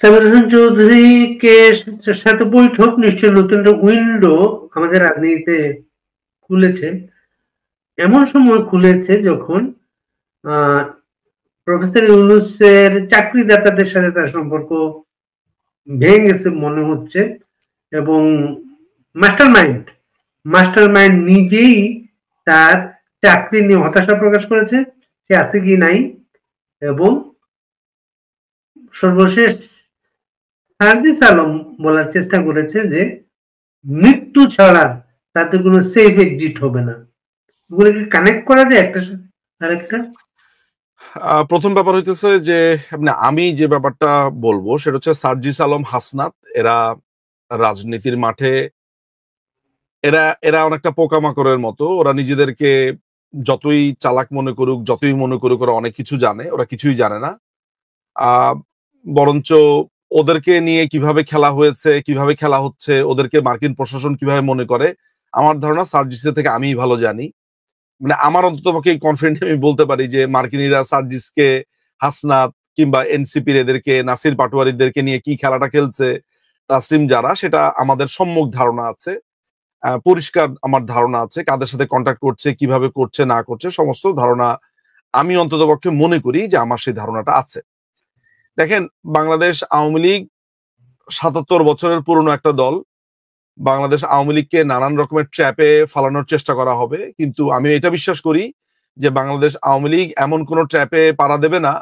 সামির হোসেন চৌধুরীকে সাথে বৈঠক নিশ্চয়ই নতুন একটা উইন্ডো আমাদের রাজনীতিতে খুলেছে। এমন সময় খুলেছে যখন প্রফেসর ইউনূসের চাকরিদাতাদের সাথে তার সম্পর্ক ভেঙে গেছে মনে হচ্ছে, এবং মাস্টার মাইন্ড নিজেই তার চাকরি নিয়ে হতাশা প্রকাশ করেছে, সে আছে কি নাই। এবং সর্বশেষ সার্জিস আলম বলার চেষ্টা করেছে যে মৃত্যু ছাড়া তাতে কোনো সেফ এক্সিট হবে না। এগুলোকে কানেক্ট করা যায় একটা আরেকটা। প্রথম ব্যাপার হইতেছে যে আমি যে ব্যাপারটা বলবো সেটা হচ্ছে সার্জিস আলম, হাসনাত এরা রাজনীতির মাঠে এরা এরা অনেকটা পোকামাকড়ের মতো। ওরা নিজেদেরকে যতই চালাক মনে করুক, যতই মনে করুক ওরা অনেক কিছু জানে, ওরা কিছুই জানে না। বরঞ্চ ওদেরকে নিয়ে কিভাবে খেলা হয়েছে, কিভাবে খেলা হচ্ছে, ওদেরকে মার্কিন প্রশাসন কিভাবে মনে করে, আমার ধারণা সার্জিসের থেকে আমিই ভালো জানি। আমার অন্ততপক্ষে কনফিডেন্ট আমি বলতে পারি যে মার্কিনীরা সার্জিসকে, হাসনাত কিংবা এনসিপির এদেরকে, নাসির পাটোয়ারিদেরকে নিয়ে কি খেলাটা খেলছে, তাসলিম যারা, সেটা আমাদের সম্মুখ ধারণা আছে। পরিষ্কার আমার ধারণা আছে কাদের সাথে কন্ট্যাক্ট করছে, কিভাবে করছে না করছে, সমস্ত ধারণা আমি অন্ততপক্ষে মনে করি যে আমার সেই ধারণাটা আছে। দেখেন, বাংলাদেশ আওয়ামী লীগ ৭৭ বছরের পুরনো একটা দল। বাংলাদেশ আওয়ামী লীগকে নানান রকমের ট্র্যাপে ফালানোর চেষ্টা করা হবে, কিন্তু আমি এটা বিশ্বাস করি যে বাংলাদেশ আওয়ামী লীগ এমন কোন ট্র্যাপে পাড়া দেবে না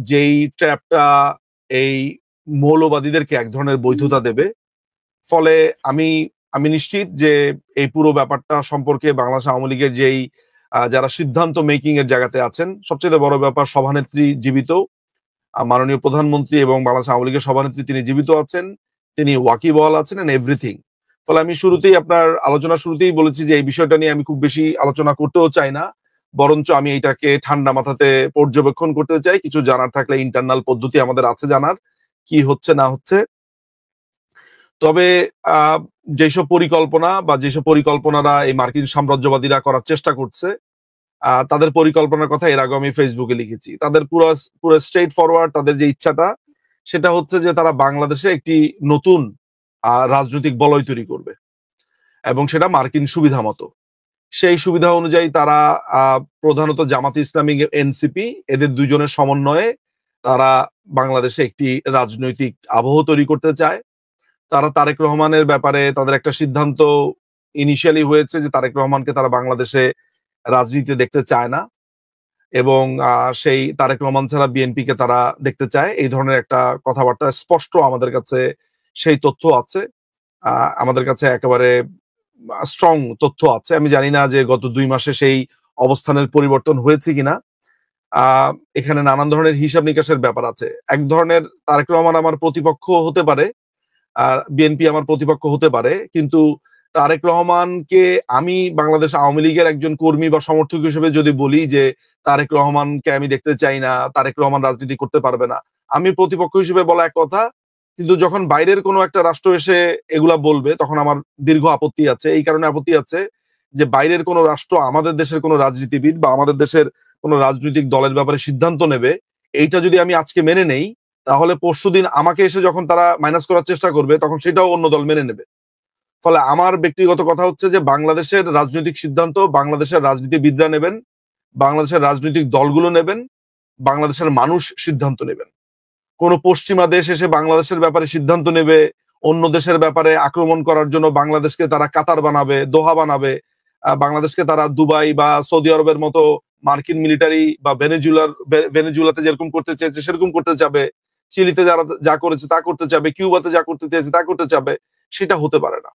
যেই ট্র্যাপটা এই মৌলবাদীদেরকে এক ধরনের বৈধতা দেবে। ফলে আমি আমি নিশ্চিত যে এই পুরো ব্যাপারটা সম্পর্কে বাংলাদেশ আওয়ামী লীগের যেই যারা সিদ্ধান্ত মেকিং এর জায়গাতে আছেন, সবচেয়ে বড় ব্যাপার সভানেত্রী জীবিত, মাননীয় প্রধানমন্ত্রী এবং বাংলাদেশ আওয়ামী লীগের সভানেত্রী তিনি জীবিত আছেন, তিনি ওয়াকিবহাল আছেন এন্ড এভরিথিং। ফলে আমি শুরুতেই আপনার আলোচনার শুরুতেই বলেছি যে এই বিষয়টা নিয়ে আমি খুব বেশি আলোচনা করতেও চাই না, বরঞ্চ আমি এটাকে ঠান্ডা মাথাতে পর্যবেক্ষণ করতে চাই। কিছু জানার থাকলে ইন্টারনাল পদ্ধতি আমাদের আছে জানার কি হচ্ছে না হচ্ছে। তবে যেসব পরিকল্পনা বা যেসব পরিকল্পনারা এই মার্কিন সাম্রাজ্যবাদীরা করার চেষ্টা করছে, তাদের পরিকল্পনার কথা এর আগে আমি ফেসবুকে লিখেছি। তাদের পুরো পুরো স্ট্রেট ফরওয়ার্ড তাদের যে ইচ্ছাটা সেটা হচ্ছে যে তারা বাংলাদেশে একটি নতুন রাজনৈতিক বলয় তৈরি করবে, এবং সেটা মার্কিন সুবিধা মতো। সেই সুবিধা অনুযায়ী তারা প্রধানত জামাতে ইসলামী, এনসিপি এদের দুজনের সমন্বয়ে তারা বাংলাদেশে একটি রাজনৈতিক আবহ তৈরি করতে চায়। তারা তারেক রহমানের ব্যাপারে তাদের একটা সিদ্ধান্ত ইনিশিয়ালি হয়েছে যে তারেক রহমানকে তারা বাংলাদেশে রাজনীতিতে দেখতে চায় না, এবং সেই তারেক রহমান ছাড়া বিএনপি কে তারা দেখতে চায়। এই ধরনের একটা কথাবার্তা স্পষ্ট আমাদের কাছে সেই তথ্য আছে, আমাদের কাছে একেবারে স্ট্রং তথ্য আছে। আমি জানি না যে গত ২ মাসে সেই অবস্থানের পরিবর্তন হয়েছে কিনা। এখানে নানান ধরনের হিসাব নিকাশের ব্যাপার আছে। এক ধরনের তারেক রহমান আমার প্রতিপক্ষ হতে পারে, বিএনপি আমার প্রতিপক্ষ হতে পারে, কিন্তু তারেক রহমানকে আমি বাংলাদেশ আওয়ামী লীগের একজন কর্মী বা সমর্থক হিসেবে যদি বলি যে তারেক রহমানকে আমি দেখতে চাই না, তারেক রহমান রাজনীতি করতে পারবে না, আমি প্রতিপক্ষ হিসেবে বলা এক কথা, কিন্তু যখন বাইরের কোনো একটা রাষ্ট্র এসে এগুলা বলবে তখন আমার দীর্ঘ আপত্তি আছে। এই কারণে আপত্তি আছে যে বাইরের কোনো রাষ্ট্র আমাদের দেশের কোনো রাজনীতিবিদ বা আমাদের দেশের কোনো রাজনৈতিক দলের ব্যাপারে সিদ্ধান্ত নেবে, এইটা যদি আমি আজকে মেনে নেই, তাহলে পরশুদিন আমাকে এসে যখন তারা মাইনাস করার চেষ্টা করবে তখন সেটাও অন্য দল মেনে নেবে। ফলে আমার ব্যক্তিগত কথা হচ্ছে যে বাংলাদেশের রাজনৈতিক সিদ্ধান্ত বাংলাদেশের রাজনীতিবিদরা নেবেন, বাংলাদেশের রাজনৈতিক দলগুলো নেবেন, বাংলাদেশের মানুষ সিদ্ধান্ত নেবেন। কোন পশ্চিমা দেশ এসে বাংলাদেশের ব্যাপারে সিদ্ধান্ত নেবে, অন্য দেশের ব্যাপারে আক্রমণ করার জন্য বাংলাদেশকে তারা কাতার বানাবে, দোহা বানাবে, বাংলাদেশকে তারা দুবাই বা সৌদি আরবের মতো মার্কিন মিলিটারি বা ভেনেজুয়েলাতে যেরকম করতে চেয়েছে সেরকম করতে যাবে, চিলিতে যারা যা করেছে তা করতে চাবে, কিউবাতে যা করতে চেয়েছে তা করতে চাবে, সেটা হতে পারে না।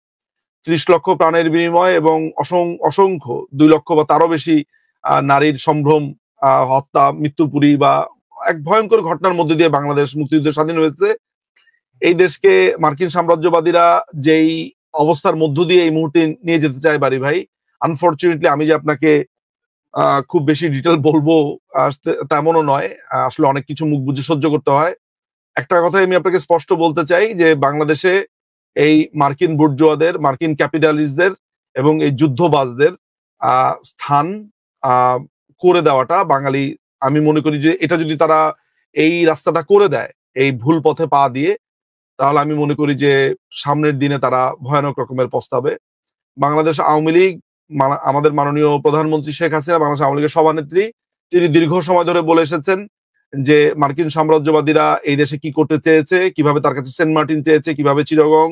৩০ লক্ষ প্রাণের বিনিময়ে এবং অসংখ্য ২ লক্ষ বা তারও বেশি নারীর সম্ভ্রম, হত্যা, মৃত্যুপুরী বা এক ভয়ঙ্কর ঘটনার মধ্যে দিয়ে বাংলাদেশ মুক্তিযুদ্ধ স্বাধীন হয়েছে। এই দেশকে মার্কিন সাম্রাজ্যবাদীরা যেই অবস্থার মধ্য দিয়ে এই মুহূর্তে নিয়ে যেতে চায় বাড়ি ভাই, আনফরচুনেটলি আমি যে আপনাকে খুব বেশি ডিটেল বলবো তেমনও নয়। আসলে অনেক কিছু মুখ বুঝে সহ্য করতে হয়। একটা কথাই আমি আপনাকে স্পষ্ট বলতে চাই যে বাংলাদেশে এই মার্কিন বুর্জোয়াদের, মার্কিন ক্যাপিটালিস্টদের এবং এই যুদ্ধবাজদের স্থান করে দেওয়াটা বাঙালি, আমি মনে করি যে এটা যদি তারা এই রাস্তাটা করে দেয় এই ভুল পথে পা দিয়ে, তাহলে আমি মনে করি যে সামনের দিনে তারা ভয়ানক রকমের পস্তাবে। বাংলাদেশ আওয়ামী লীগ, আমাদের মাননীয় প্রধানমন্ত্রী শেখ হাসিনা, বাংলাদেশ আওয়ামী লীগের সভানেত্রী, তিনি দীর্ঘ সময় ধরে বলে এসেছেন যে মার্কিন সাম্রাজ্যবাদীরা এই দেশে কি করতে চেয়েছে, কিভাবে তার কাছে সেন্ট মার্টিন চেয়েছে, কিভাবে চিটাগং,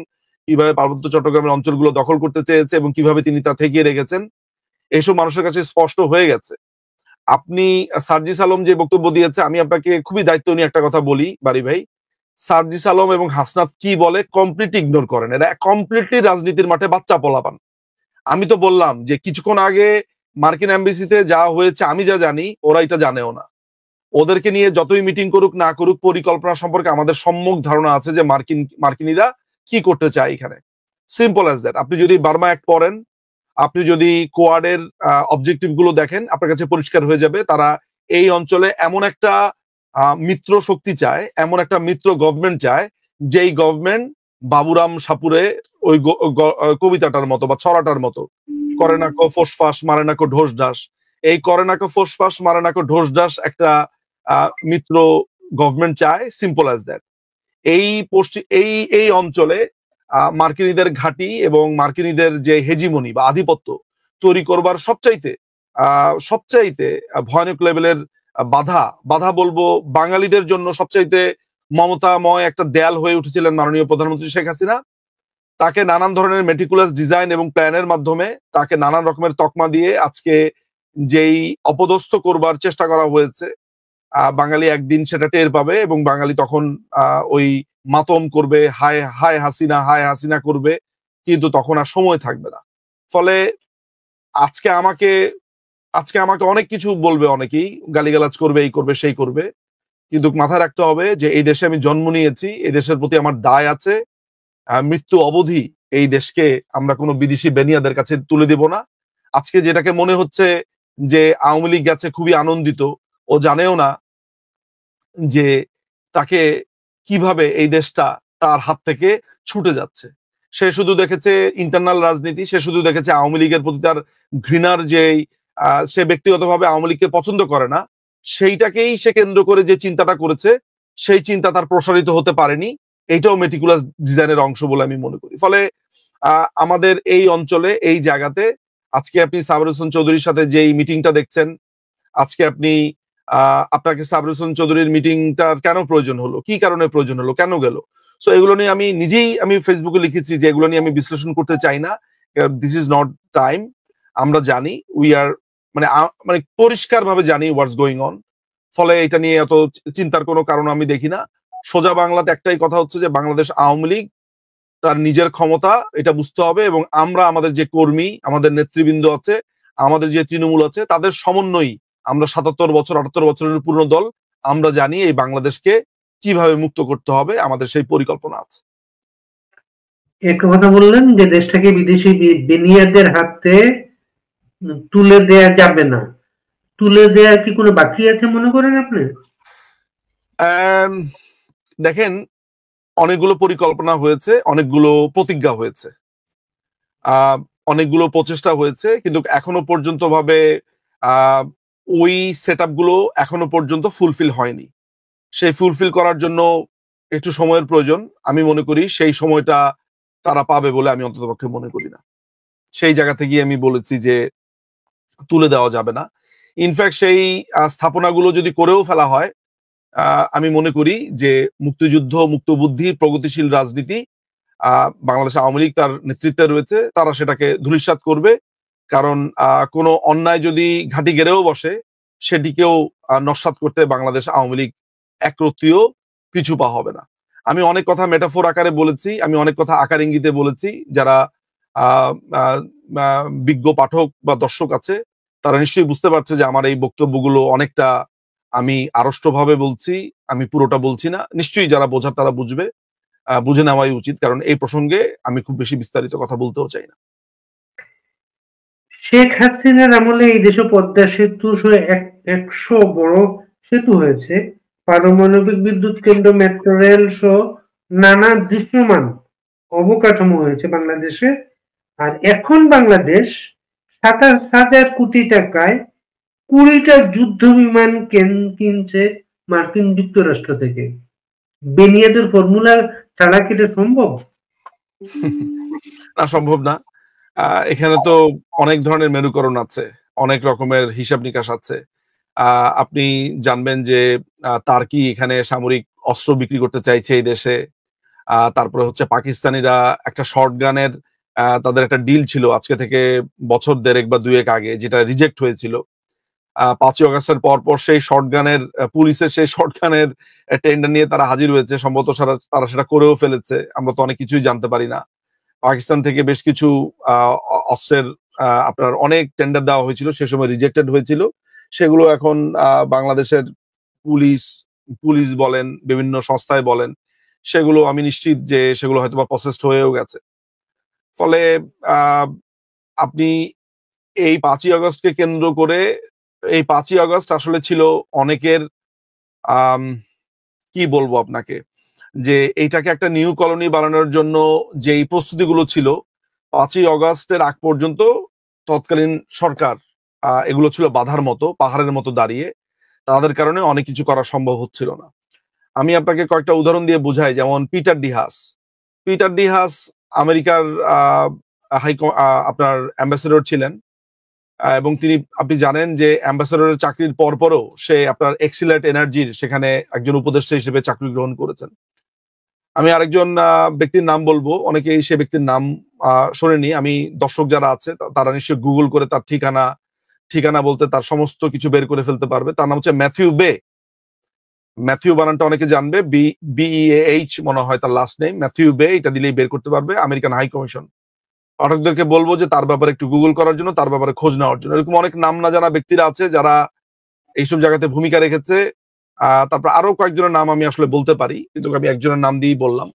কিভাবে পার্বত্য চট্টগ্রামের অঞ্চলগুলো দখল করতে চেয়েছে এবং কিভাবে তিনি তা ঠেকিয়ে রেখেছেন, এইসব মানুষের কাছে স্পষ্ট হয়ে গেছে। আপনি সার্জিস আলম যে বক্তব্য দিয়েছে, আমি আপনাকে খুবই দায়িত্ব নিয়ে একটা কথা বলি বারি ভাই, সার্জিস আলম এবং হাসনাত কি বলে কমপ্লিট ইগনোর করেন। এরা কমপ্লিটলি রাজনীতির মাঠে বাচ্চা পোলাপান। আমি তো বললাম যে কিছুক্ষণ আগে মার্কিন এমবেসিতে যা হয়েছে আমি যা জানি ওরা এটা জানেও না। ওদেরকে নিয়ে যতই মিটিং করুক না করুক, পরিকল্পনা সম্পর্কে আমাদের সম্যক ধারণা আছে যে মার্কিনীরা কি করতে চায় এখানে। Simple as that. আপনি যদি বার্মা অ্যাক্ট পড়েন, আপনি যদি কোয়াডের অবজেক্টিভ গুলো দেখেন, আপনার কাছে পরিষ্কার হয়ে যাবে তারা এই অঞ্চলে এমন একটা মিত্র শক্তি চায়, এমন একটা মিত্র গভর্নমেন্ট চায়, যেই গভর্নমেন্ট বাবুরাম সাপুরে ওই কবিতাটার মতো বা ছড়াটার মতো, করে নাকো ফোসফাস মারে নাকো ঢোস ঢাস, এই করে নাকো ফোসফাস মারে নাকো ঢোস ঢাস একটা মিত্র গভর্নমেন্ট চায়। Simple as that. এই এই এই অঞ্চলে মার্কিনীদের ঘাঁটি এবং মার্কিনীদের যে হেজিমনি বা আধিপত্য তৈরি করবার সবচাইতে ভয়ানক লেভেলের বাধা বলবো বাঙালিদের জন্য সবচাইতে মমতাময় একটা দেয়াল হয়ে উঠেছিলেন মাননীয় প্রধানমন্ত্রী শেখ হাসিনা। তাকে নানান ধরনের মেটিকুলাস ডিজাইন এবং প্ল্যানের মাধ্যমে তাকে নানান রকমের তকমা দিয়ে আজকে যেই অপদস্থ করবার চেষ্টা করা হয়েছে, বাঙালি একদিন সেটা টের পাবে এবং বাঙালি তখন ওই মাতম করবে, হায় হায় হাসিনা, হায় হাসিনা করবে, কিন্তু তখন আর সময় থাকবে না। ফলে আজকে আমাকে অনেক কিছু বলবে, অনেকেই গালিগালাজ করবে, এই করবে সেই করবে, কিন্তু মাথায় রাখতে হবে যে এই দেশে আমি জন্ম নিয়েছি, এই দেশের প্রতি আমার দায় আছে। মৃত্যু অবধি এই দেশকে আমরা কোনো বিদেশি বেনিয়াদের কাছে তুলে দেব না। আজকে যেটাকে মনে হচ্ছে যে আওয়ামী লীগ গেছে খুবই আনন্দিত, ও জানেও না যে তাকে কিভাবে এই দেশটা তার হাত থেকে ছুটে যাচ্ছে। সে শুধু দেখেছে ইন্টারনাল রাজনীতি, সে শুধু দেখেছে আওয়ামী লীগের প্রতি তার ঘৃণার যেই সে ব্যক্তিগতভাবে আওয়ামী লীগকে পছন্দ করে না, সেইটাকেই সে কেন্দ্র করে যে চিন্তাটা করেছে, সেই চিন্তা তার প্রসারিত হতে পারেনি। এইটাও মেটিকুলাস ডিজাইনের অংশ বলে আমি মনে করি। ফলে আমাদের এই অঞ্চলে এই জায়গাতে আজকে আপনি সাবর হোসেন চৌধুরীর সাথে যেই মিটিংটা দেখছেন, আজকে আপনি আপনাকে সাবর হোসেন চৌধুরীর মিটিংটার কেন প্রয়োজন হলো, কি কারণে প্রয়োজন হলো, কেন গেল, সো এগুলো নিয়ে আমি ফেসবুকে লিখেছি যে এগুলো নিয়ে আমি বিশ্লেষণ করতে চাই না। This is not time. আমরা জানি, উই আর মানে পরিষ্কার ভাবে জানি হোয়াটস গোয়িং অন। ফলে এটা নিয়ে এত চিন্তার কোনো কারণ আমি দেখি না। সোজা বাংলাতে একটাই কথা হচ্ছে যে বাংলাদেশ আওয়ামী লীগ তার নিজের ক্ষমতা এটা বুঝতে হবে এবং আমরা আমাদের যে কর্মী, আমাদের নেতৃবৃন্দ আছে, আমাদের যে তৃণমূল আছে, তাদের সমন্বয়ী আমরা 77 বছর 78 বছরের পুরনো দল, আমরা জানি এই বাংলাদেশকে কিভাবে মুক্ত করতে হবে, আমাদের সেই পরিকল্পনা আছে। একটা কথা বললেন যে দেশটাকে বিদেশি বেনিয়াদের হাতে তুলে দেয়া যাবে না, তুলে দেয়া কি কোনো বাকি আছে মনে করেন আপনি? দেখেন, অনেকগুলো পরিকল্পনা হয়েছে, অনেকগুলো প্রতিজ্ঞা হয়েছে, অনেকগুলো প্রচেষ্টা হয়েছে, কিন্তু এখনো পর্যন্ত ভাবে ওই সেট গুলো এখনো পর্যন্ত ফুলফিল হয়নি। সেই ফুলফিল করার জন্য একটু সময়ের প্রয়োজন। আমি মনে করি সেই সময়টা তারা পাবে বলে আমি অন্ততপক্ষে মনে করি না। সেই জায়গা থেকে আমি বলেছি যে তুলে দেওয়া যাবে না। ইনফ্যাক্ট সেই স্থাপনাগুলো যদি করেও ফেলা হয়, আমি মনে করি যে মুক্তিযুদ্ধ, মুক্তবুদ্ধি, প্রগতিশীল রাজনীতি বাংলাদেশ আওয়ামী লীগ তার নেতৃত্বে রয়েছে, তারা সেটাকে ধূলিসাৎ করবে। কারণ কোনো অন্যায় যদি ঘাঁটি গেড়েও বসে, সেটিকেও নস্যাৎ করতে বাংলাদেশ আওয়ামী লীগ একরত্তিও পিছু পা হবে না। আমি অনেক কথা মেটাফোর আকারে বলেছি, আমি অনেক কথা আকার ইঙ্গিতে বলেছি। যারা বিজ্ঞ পাঠক বা দর্শক আছে, তারা নিশ্চয়ই বুঝতে পারছে যে আমার এই বক্তব্যগুলো অনেকটা আমি আড়ষ্টভাবে বলছি, আমি পুরোটা বলছি না। নিশ্চয়ই যারা বোঝার তারা বুঝবে, বুঝে নেওয়াই উচিত, কারণ এই প্রসঙ্গে আমি খুব বেশি বিস্তারিত কথা বলতেও চাই না। শেখ হাসিনার আমলে এই দেশে পদ্মা সেতু 100 বড় সেতু হয়েছে, পারমাণবিক বিদ্যুৎ কেন্দ্র, মেট্রো রেল সহ নানা দৃশ্যমান অবকাঠামো হয়েছে বাংলাদেশে। আর এখন বাংলাদেশ 27,000 কোটি টাকায় 20টা যুদ্ধ বিমান কিনছে মার্কিন যুক্তরাষ্ট্র থেকে। বেনিয়াদের ফর্মুলা ছাড়া কি এটা সম্ভব? না, সম্ভব না। এখানে তো অনেক ধরনের মেরুকরণ আছে, অনেক রকমের হিসাব নিকাশ আছে। আপনি জানবেন যে তার্কি এখানে সামরিক অস্ত্র বিক্রি করতে চাইছে এই দেশে। তারপরে হচ্ছে পাকিস্তানিরা একটা শর্ট গানের তাদের একটা ডিল ছিল আজকে থেকে বছর ১.৫ বা ২ আগে, যেটা রিজেক্ট হয়েছিল। ৫ই অগাস্টের পরপর সেই শর্ট গানের পুলিশের সেই শর্ট গানের টেন্ডার নিয়ে তারা হাজির হয়েছে। সম্ভবত তারা সেটা করেও ফেলেছে। আমরা তো অনেক কিছুই জানতে পারি না। পাকিস্তান থেকে বেশ কিছু আ অস্ত্রের আপনার অনেক টেন্ডার দেওয়া হয়েছিল। সে সময় রিজেক্টেড হয়েছিল। সেগুলো এখন বাংলাদেশের পুলিশ, পুলিশ বলেন, বিভিন্ন সংস্থায় বলেন, সেগুলো আমি নিশ্চিত যে সেগুলো হয়তোবা প্রসেসড হয়েও গেছে। ফলে আ আপনি এই ৫ই আগস্টকে কেন্দ্র করে, এই ৫ই আগস্ট আসলে ছিল অনেকের আম কি বলবো আপনাকে? যে এইটাকে একটা নিউ কলোনি বানানোর জন্য যেই প্রস্তুতিগুলো ছিল, ৫ই অগাস্টের আগ পর্যন্ত তৎকালীন সরকার এগুলো ছিল বাধার মতো, পাহাড়ের মতো দাঁড়িয়ে। তাদের কারণে অনেক কিছু করা সম্ভব হচ্ছিল না। আমি আপনাকে কয়েকটা উদাহরণ দিয়ে বুঝাই, যেমন পিটার ডিহাস। পিটার ডিহাস আমেরিকার আ হাই ক আ আপনার অ্যাম্বাসেডর ছিলেন। এবং আপনি জানেন যে অ্যাম্বাসেডরের চাকরির পরপরও সে আপনার এক্সিলাইট এনার্জির সেখানে একজন উপদেষ্টা হিসেবে চাকরি গ্রহণ করেছেন। আমি আরেকজন ব্যক্তির নাম বলবো। অনেকেই সে ব্যক্তির নাম আ শোনেনি। আমি দর্শক যারা আছে তারা নিশ্চয়ই গুগল করে তার ঠিকানা বলতে তার সমস্ত কিছু বের করে ফেলতে পারবে। তার নাম হচ্ছে ম্যাথিউ বে। ম্যাথিউ বানানটা অনেকে জানবে। বিইএএইচ মনে হয় তার লাস্ট নেম। ম্যাথিউ বে, এটা দিলেই বের করতে পারবে। American high commission. পাঠকদেরকে বলব যে তার ব্যাপারে একটু গুগল করার জন্য, তার ব্যাপারে খোঁজ নেওয়ার জন্য। এরকম অনেক নাম না জানা ব্যক্তিরা আছে যারা এইসব জায়গাতে ভূমিকা রেখেছে। তারপর আরো কয়েকজনের নাম আমি আসলে বলতে পারি। কিন্তু আমি একজনের নাম দিয়েই বললাম।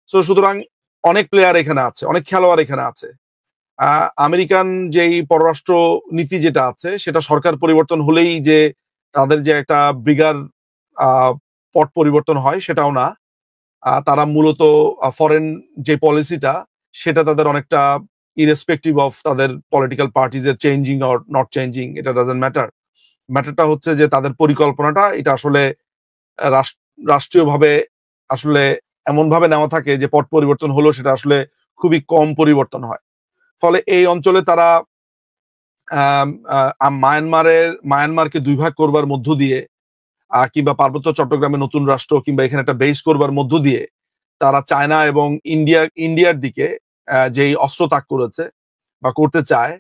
সুতরাং অনেক প্লেয়ার এখানে আছে, অনেক খেলোয়াড় এখানে আছে। আ আমেরিকান যেই পররাষ্ট্র নীতি যেটা আছে, সেটা সরকার পরিবর্তন হলেই যে তাদের যে একটা ব্রিগার আ পট পরিবর্তন হয় সেটাও না। তারা মূলত ফরেন যে পলিসিটা, সেটা তাদের অনেকটা irrespective of তাদের পলিটিক্যাল পার্টিজ এর চেঞ্জিং অর নট চেঞ্জিং, এটা ডাজন্ট ম্যাটার। ম্যাটারটা হচ্ছে যে তাদের পরিকল্পনাটা এটা আসলে আ রাস রাষ্ট্রীয়ভাবে আসলে এমনভাবে নেওয়া থাকে যে পট পরিবর্তন হলেও সেটা আসলে খুবই কম পরিবর্তন হয়। ফলে এই অঞ্চলে তারা আম আ মায়ানমারকে ২ ভাগ করবার মধ্য দিয়ে কিংবা পার্বত্য চট্টগ্রামে নতুন রাষ্ট্র কিংবা এখানে একটা বেস করবার মধ্য দিয়ে তারা চায়না এবং ইন্ডিয়ার দিকে যেই অস্ত্র তাক করেছে বা করতে চায়,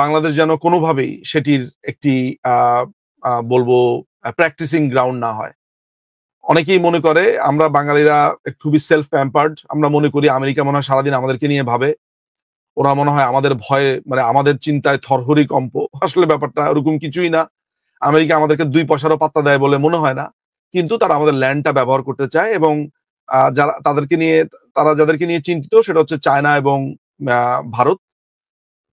বাংলাদেশ যেন কোনোভাবেই সেটির একটি আ আ বলবো প্র্যাকটিসিং গ্রাউন্ড না হয়। অনেকেই মনে করে আমরা বাঙালিরা খুবই সেলফ প্যাম্পার্ড। আমরা মনে করি আমেরিকা মনে হয় সারাদিন আমাদেরকে নিয়ে ভাবে। ওরা মনে হয় আমাদের ভয়ে, মানে আমাদের চিন্তায় থরহরি কম্প। আসলে ব্যাপারটা ওরকম কিছুই না। আমেরিকা আমাদেরকে ২ পয়সারও পাত্তা দেয় বলে মনে হয় না। কিন্তু তারা আমাদের ল্যান্ডটা ব্যবহার করতে চায় এবং যারা তারা যাদেরকে নিয়ে চিন্তিত সেটা হচ্ছে চায়না এবং আ ভারত।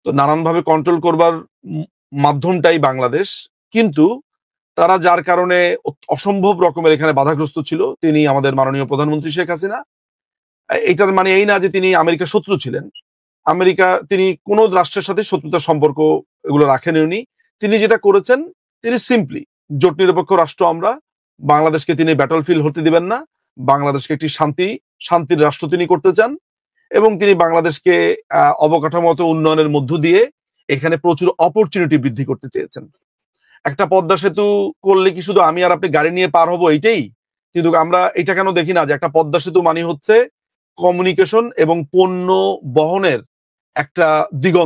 তো নানানভাবে কন্ট্রোল করবার উম মাধ্যমটাই বাংলাদেশ। কিন্তু তারা যার কারণে অসম্ভব রকমের এখানে বাধাগ্রস্ত ছিল, তিনি আমাদের মাননীয় প্রধানমন্ত্রী শেখ হাসিনা। এটার মানে এই না যে তিনি আমেরিকার শত্রু ছিলেন। তিনি কোন রাষ্ট্রের সাথে শত্রুতার সম্পর্ক এগুলো রাখেনই উনি। তিনি যেটা করেছেন, তিনি সিম্পলি জোট নিরপেক্ষ রাষ্ট্র আমরা। বাংলাদেশকে তিনি ব্যাটল ফিল্ড হতে দিবেন না। বাংলাদেশকে একটি শান্তির রাষ্ট্র তিনি করতে চান এবং তিনি বাংলাদেশকে অবকাঠামোগত উন্নয়নের মধ্য দিয়ে এখানে প্রচুর অপরচুনিটি বৃদ্ধি করতে চেয়েছেন। একটা পদ্মা সেতু করলে কি শুধু আমি আর আপনি গাড়ি নিয়ে পার হবো এইটাই? কিন্তু আমরা এটা কেন দেখি না যে একটা পদ্মা সেতু মানে হচ্ছে কমিউনিকেশন এবং পণ্য বহনের একটা দিগন্ত।